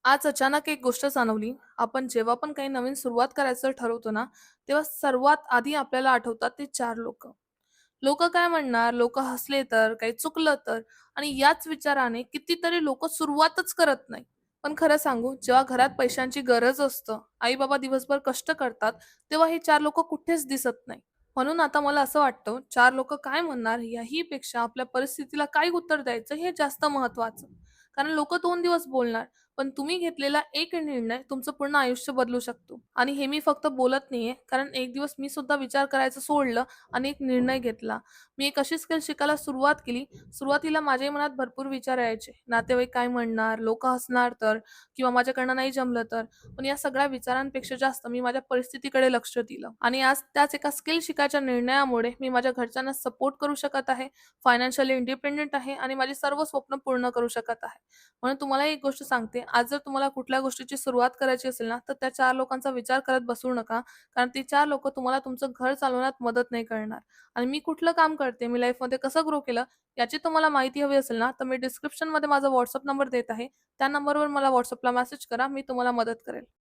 आज अचानक एक गोष्ट जाणवली. आपण जेव्हा पण काही नवीन सुरुवात करायचं ठरवतो ना, तेव्हा सर्वात आधी आपल्याला आठवतात ते 4 लोकं. लोकं काय म्हणणार? लोकं हसले तर? काही चुकलं तर? आणि याच विचाराने कितीतरी लोकं सुरुवातच करत नाही. पण खरं सांगू, जेव्हा घरात पैशांची गरज असतं, आई-बाबा दिवसभर कष्ट करतात, तेव्हा हे 4 लोकं कुठेच दिसत नाही. म्हणून आता मला असं वाटतं, 4 लोकं काय म्हणणार याही पेक्षा आपल्या परिस्थितीला काय उत्तर द्यायचं हे जास्त महत्त्वाचं. कारण लोकं 2 दिवस बोलणार, पण तुम्ही घेतलेला एक निर्णय तुमचं पूर्ण आयुष्य बदलू शकतो. आणि हे मी फक्त बोलत नाहीये, कारण एक दिवस मी सुद्धा विचार करायचं सोडलं आणि एक निर्णय घेतला. मी एक अशी स्किल शिकायला सुरुवात केली. सुरुवातीला माझ्याही मनात भरपूर विचार यायचे. नातेवाईक काय म्हणणार? लोकं हसणार तर? किंवा माझ्याकडनं नाही जमलं तर? पण या सगळ्या विचारांपेक्षा जास्त मी माझ्या परिस्थितीकडे लक्ष दिलं. आणि आज त्याच एका स्किल शिकायच्या निर्णयामुळे मी माझ्या घरच्यांना सपोर्ट करू शकत आहे, फायनान्शियली इंडिपेंडंट आहे आणि माझी सर्व स्वप्न पूर्ण करू शकत आहे. म्हणून तुम्हाला एक गोष्ट सांगते, आज जर तुम्हाला कुठल्या गोष्टीची सुरुवात करायची असेल ना, तर त्या 4 लोकांचा विचार करत बसू नका. कारण ती 4 लोकं तुम्हाला तुमचं घर चालवण्यात मदत नाही करणार. आणि मी कुठलं काम करते, मी लाईफमध्ये कसं ग्रो केलं, याची तुम्हाला माहिती हवी असेल ना, तर मी डिस्क्रिप्शनमध्ये माझा WhatsApp नंबर देत आहे. त्या नंबरवर मला WhatsAppला मेसेज करा. मी तुम्हाला मदत करेल.